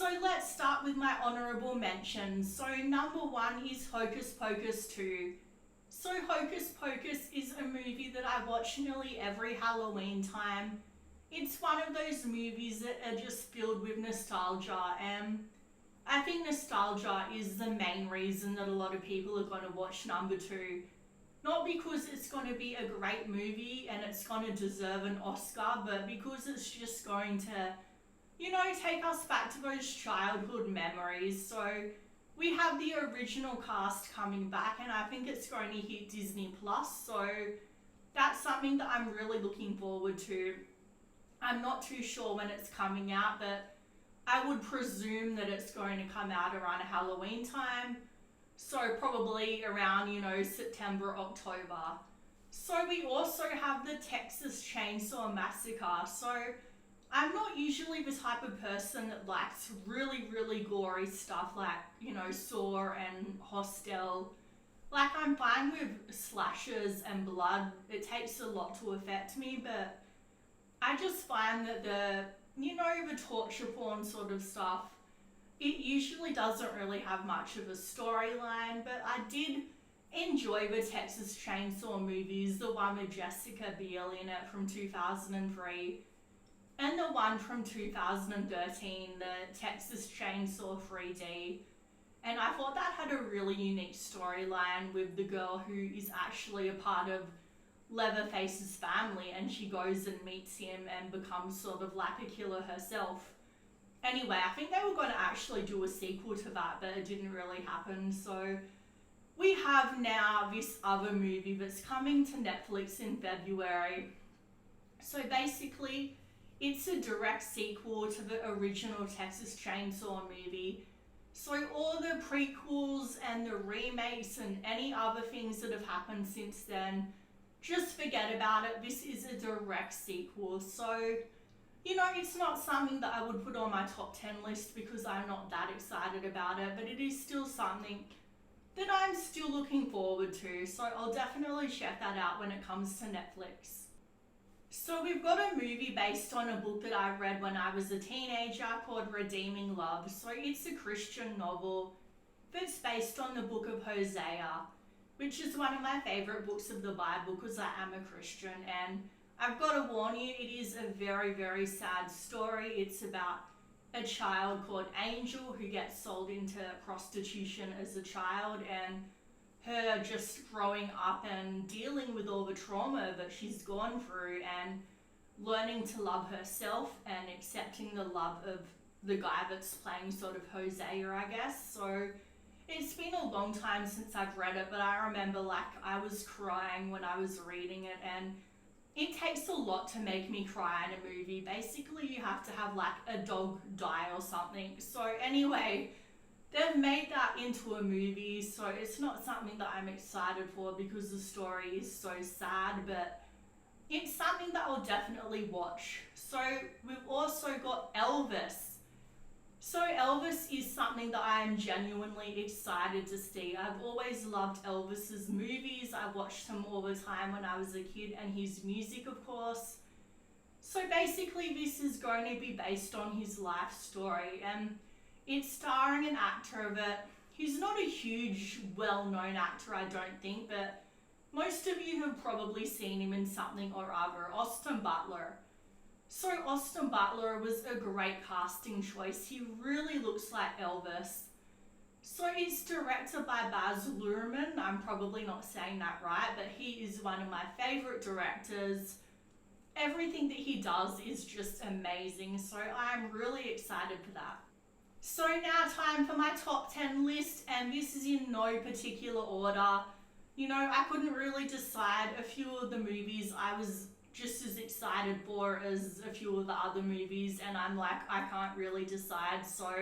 So let's start with my honourable mentions. So number one is Hocus Pocus 2. So Hocus Pocus is a movie that I watch nearly every Halloween time. It's one of those movies that are just filled with nostalgia, and I think nostalgia is the main reason that a lot of people are going to watch number 2. Not because it's going to be a great movie and it's going to deserve an Oscar, but because it's just going to, take us back to those childhood memories. So we have the original cast coming back, and I think it's going to hit Disney Plus. So that's something that I'm really looking forward to. I'm not too sure when it's coming out, but I would presume that it's going to come out around Halloween time. So probably around, September, October. So we also have the Texas Chainsaw Massacre. So I'm not usually the type of person that likes really, really gory stuff like, Saw and Hostel. Like, I'm fine with slashes and blood. It takes a lot to affect me, but I just find that the torture porn sort of stuff, it usually doesn't really have much of a storyline, but I did enjoy the Texas Chainsaw movies, the one with Jessica Biel in it from 2003, and the one from 2013, the Texas Chainsaw 3D. And I thought that had a really unique storyline with the girl who is actually a part of Leatherface's family, and she goes and meets him and becomes sort of like a killer herself. Anyway, I think they were going to actually do a sequel to that, but it didn't really happen. So we have now this other movie that's coming to Netflix in February. So basically, it's a direct sequel to the original Texas Chainsaw movie. So all the prequels and the remakes and any other things that have happened since then, just forget about it. This is a direct sequel. So it's not something that I would put on my top 10 list because I'm not that excited about it, but it is still something that I'm still looking forward to. So I'll definitely check that out when it comes to Netflix. So we've got a movie based on a book that I read when I was a teenager called Redeeming Love. So it's a Christian novel that's based on the book of Hosea, which is one of my favorite books of the Bible because I am a Christian. And I've got to warn you, it is a very, very sad story. It's about a child called Angel who gets sold into prostitution as a child, and her just growing up and dealing with all the trauma that she's gone through and learning to love herself and accepting the love of the guy that's playing sort of Hosea, I guess. So it's been a long time since I've read it, but I remember I was crying when I was reading it, and it takes a lot to make me cry in a movie. Basically, you have to have a dog die or something. So anyway, they've made that into a movie, so it's not something that I'm excited for because the story is so sad, but it's something that I'll definitely watch. So we've also got Elvis. So Elvis is something that I am genuinely excited to see. I've always loved Elvis's movies. I watched them all the time when I was a kid, and his music, of course. So basically, this is going to be based on his life story, and it's starring an actor that he's not a huge, well-known actor, I don't think, but most of you have probably seen him in something or other, Austin Butler. So Austin Butler was a great casting choice. He really looks like Elvis. So it's directed by Baz Luhrmann. I'm probably not saying that right, but he is one of my favorite directors. Everything that he does is just amazing. So I'm really excited for that. So now time for my top 10 list, and this is in no particular order. I couldn't really decide. A few of the movies I was just as excited for as a few of the other movies, and I'm I can't really decide. So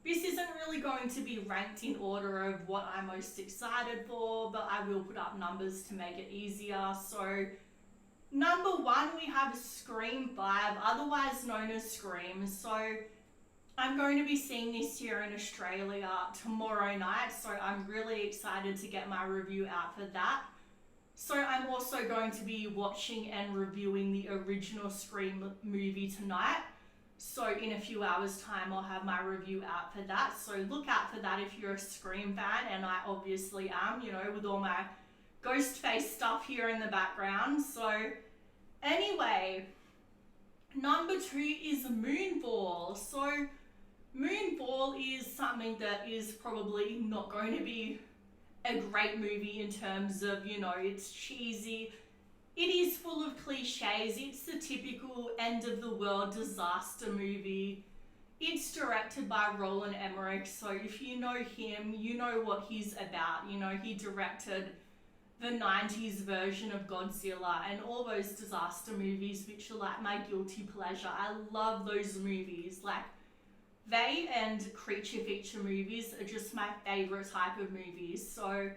this isn't really going to be ranked in order of what I'm most excited for, but I will put up numbers to make it easier. So number 1, we have Scream 5, otherwise known as Scream. So I'm going to be seeing this here in Australia tomorrow night, so I'm really excited to get my review out for that. So I'm also going to be watching and reviewing the original Scream movie tonight. So in a few hours time, I'll have my review out for that. So look out for that if you're a Scream fan, and I obviously am, you know, with all my ghost face stuff here in the background. So anyway, number 2 is Moonball. So Moonball is something that is probably not going to be a great movie in terms of, you know, it's cheesy. It is full of cliches. It's the typical end of the world disaster movie. It's directed by Roland Emmerich, so if you know him, you know what he's about. You know, he directed the 90s version of Godzilla and all those disaster movies, which are like my guilty pleasure. I love those movies. Like, they and creature feature movies are just my favorite type of movies. So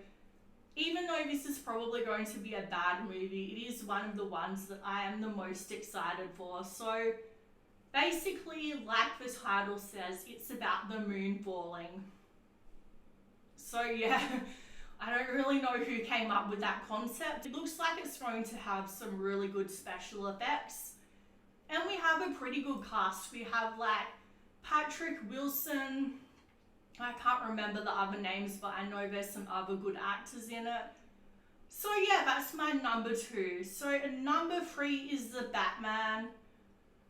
even though this is probably going to be a bad movie, it is one of the ones that I am the most excited for. So basically, like the title says, it's about the moon falling. So yeah, I don't really know who came up with that concept. It looks like it's going to have some really good special effects. And we have a pretty good cast. We have like Patrick Wilson. I can't remember the other names, but I know there's some other good actors in it. So yeah, that's my number 2. So number 3 is The Batman.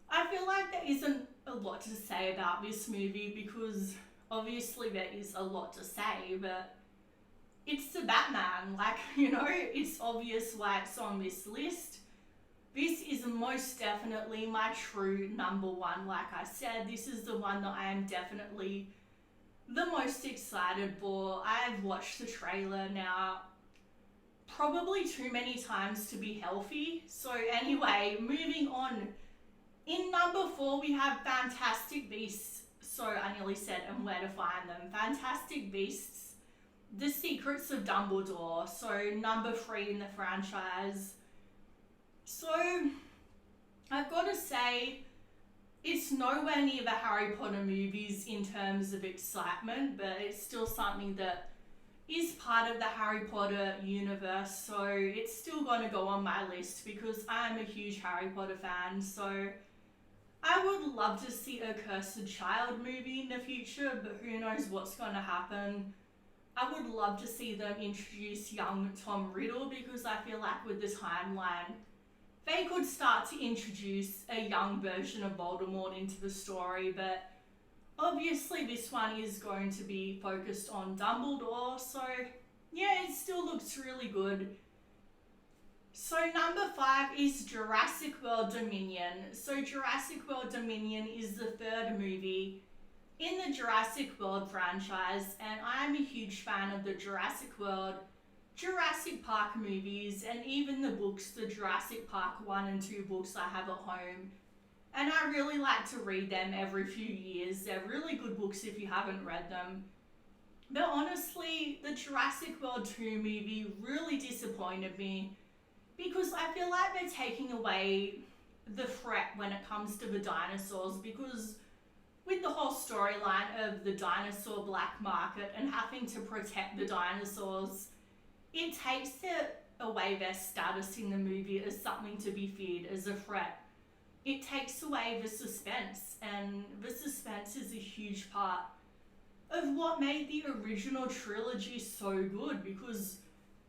I feel like there isn't a lot to say about this movie because obviously there is a lot to say, but it's The Batman. Like, you know, it's obvious why it's on this list. This is most definitely my true number 1. Like I said, this is the one that I am definitely the most excited for. I've watched the trailer now probably too many times to be healthy. So anyway, moving on. In number 4, we have Fantastic Beasts. So I nearly said and Where to Find Them. Fantastic Beasts, The Secrets of Dumbledore. So number 3 in the franchise. So I've got to say, it's nowhere near the Harry Potter movies in terms of excitement, but it's still something that is part of the Harry Potter universe, so it's still going to go on my list because I'm a huge Harry Potter fan. So I would love to see a Cursed Child movie in the future, but who knows what's going to happen. I would love to see them introduce young Tom Riddle because I feel like with the timeline, they could start to introduce a young version of Voldemort into the story, but obviously this one is going to be focused on Dumbledore, so yeah, it still looks really good. So number 5 is Jurassic World Dominion. So Jurassic World Dominion is the 3rd movie in the Jurassic World franchise, and I'm a huge fan of the Jurassic World, Jurassic Park movies, and even the books, the Jurassic Park 1 and 2 books I have at home. And I really like to read them every few years. They're really good books if you haven't read them. But honestly, the Jurassic World 2 movie really disappointed me because I feel like they're taking away the threat when it comes to the dinosaurs, because with the whole storyline of the dinosaur black market and having to protect the dinosaurs, it takes away their status in the movie as something to be feared, as a threat. It takes away the suspense, and the suspense is a huge part of what made the original trilogy so good, because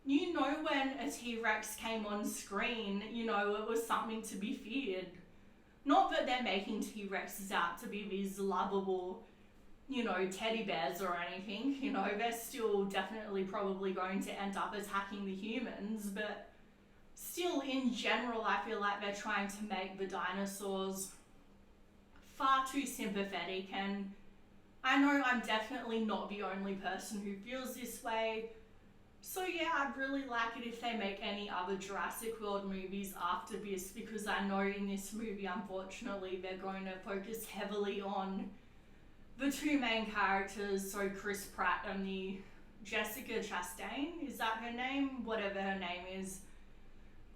you know when a T-Rex came on screen, you know it was something to be feared. Not that they're making T-Rexes out to be these lovable, you know, teddy bears or anything. You know, they're still definitely probably going to end up attacking the humans, but still in general I feel like they're trying to make the dinosaurs far too sympathetic, and I know I'm definitely not the only person who feels this way. So yeah, I'd really like it if they make any other Jurassic World movies after this, because I know in this movie, unfortunately, they're going to focus heavily on the 2 main characters, so Chris Pratt and the Jessica Chastain, is that her name? Whatever her name is.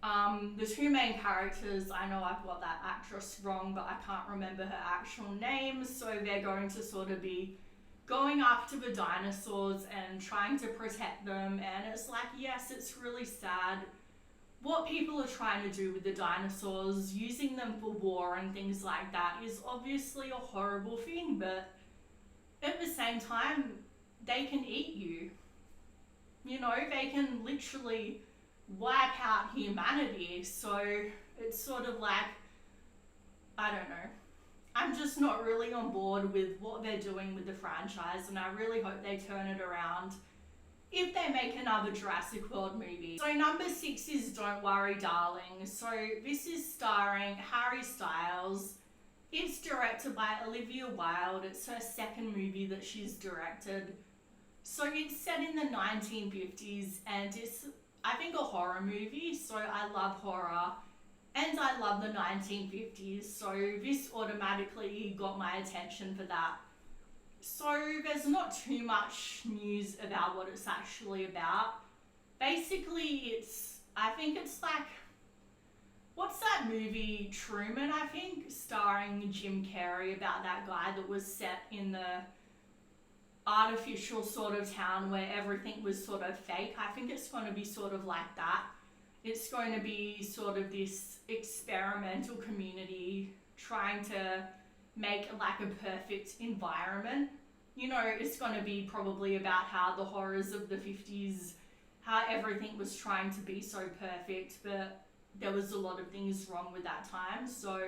The 2 main characters, I know I've got that actress wrong, but I can't remember her actual name, so they're going to sort of be going after the dinosaurs and trying to protect them, and it's like, yes, it's really sad what people are trying to do with the dinosaurs, using them for war and things like that, is obviously a horrible thing, but at the same time, they can eat you. You know, they can literally wipe out humanity, so it's sort of like, I don't know. I'm just not really on board with what they're doing with the franchise, and I really hope they turn it around if they make another Jurassic World movie. So number 6 is Don't Worry Darling. So this is starring Harry Styles. It's directed by Olivia Wilde. It's her second movie that she's directed. So it's set in the 1950s, and it's, I think, a horror movie. So I love horror and I love the 1950s. So this automatically got my attention for that. So there's not too much news about what it's actually about. Basically, I think it's like, what's that movie, Truman, I think, starring Jim Carrey, about that guy that was set in the artificial sort of town where everything was sort of fake. I think it's going to be sort of like that. It's going to be sort of this experimental community trying to make like a perfect environment. You know, it's going to be probably about how the horrors of the 50s, how everything was trying to be so perfect, but there was a lot of things wrong with that time. So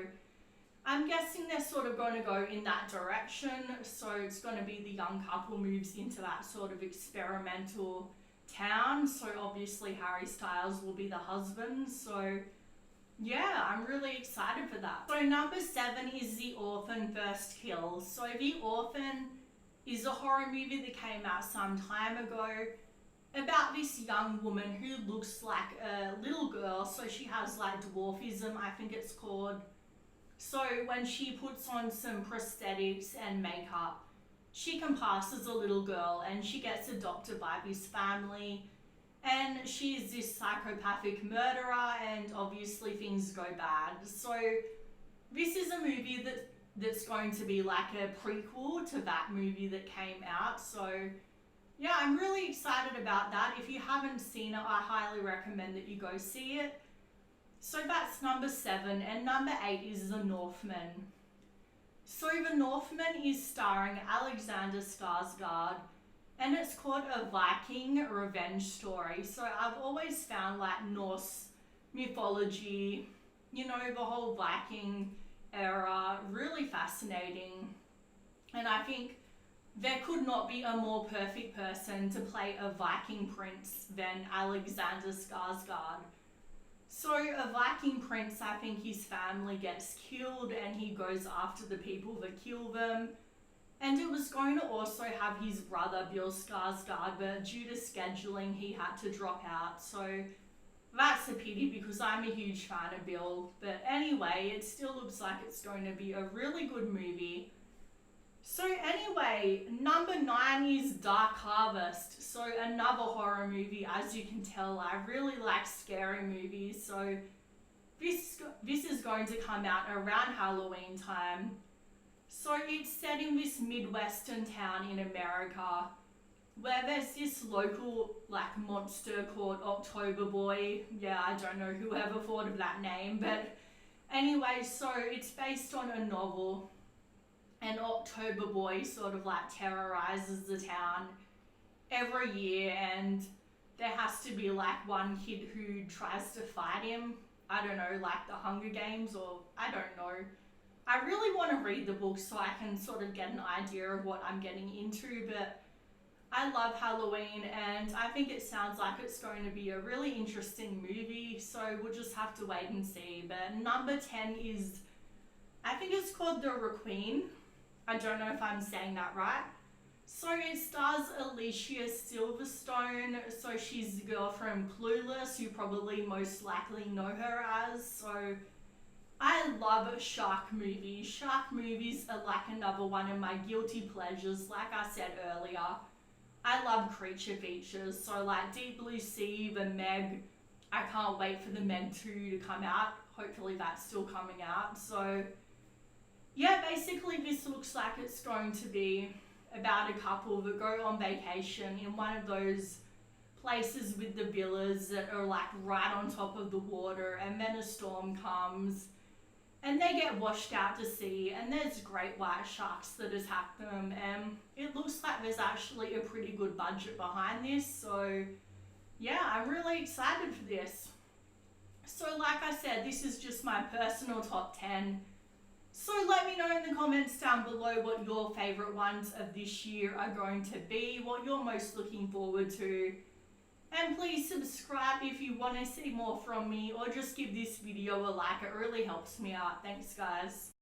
I'm guessing they're sort of going to go in that direction. So it's going to be the young couple moves into that sort of experimental town. So obviously Harry Styles will be the husband. So yeah, I'm really excited for that. So number 7 is The Orphan First Kill. So The Orphan is a horror movie that came out some time ago about this young woman who looks like a little girl. So she has like dwarfism, I think it's called. So when she puts on some prosthetics and makeup, she can pass as a little girl, and she gets adopted by this family. And she's this psychopathic murderer, and obviously things go bad. So this is a movie that's going to be like a prequel to that movie that came out. So yeah, I'm really excited about that. If you haven't seen it, I highly recommend that you go see it. So that's number 7, and number 8 is The Northman. So The Northman is starring Alexander Skarsgård, and it's called A Viking Revenge Story. So I've always found like Norse mythology, you know, the whole Viking era, really fascinating. And I think there could not be a more perfect person to play a Viking prince than Alexander Skarsgård. So a Viking prince, I think his family gets killed and he goes after the people that kill them. And it was going to also have his brother Bill Skarsgård, but due to scheduling he had to drop out. So that's a pity because I'm a huge fan of Bill. But anyway, it still looks like it's going to be a really good movie. So anyway, number 9 is Dark Harvest. So another horror movie. As you can tell, I really like scary movies. So this is going to come out around Halloween time. So it's set in this Midwestern town in America where there's this local like monster called October Boy. Yeah, I don't know whoever thought of that name, but anyway, so it's based on a novel. And October Boy sort of like terrorizes the town every year, and there has to be like one kid who tries to fight him. I don't know, like the Hunger Games, or I don't know. I really want to read the book so I can sort of get an idea of what I'm getting into, but I love Halloween and I think it sounds like it's going to be a really interesting movie, so we'll just have to wait and see. But number 10 is, I think it's called The Requiem. I don't know if I'm saying that right. So it stars Alicia Silverstone. So she's the girl from Clueless, you probably most likely know her as. So I love shark movies. Shark movies are like another one of my guilty pleasures. Like I said earlier, I love creature features. So like Deep Blue Sea, The Meg. I can't wait for The Meg 2 to come out. Hopefully that's still coming out. So yeah, basically this looks like it's going to be about a couple that go on vacation in one of those places with the villas that are like right on top of the water, and then a storm comes and they get washed out to sea, and there's great white sharks that attack them, and it looks like there's actually a pretty good budget behind this. So yeah, I'm really excited for this. So like I said, this is just my personal top 10. So let me know in the comments down below what your favourite ones of this year are going to be, what you're most looking forward to. And please subscribe if you want to see more from me, or just give this video a like, it really helps me out. Thanks guys.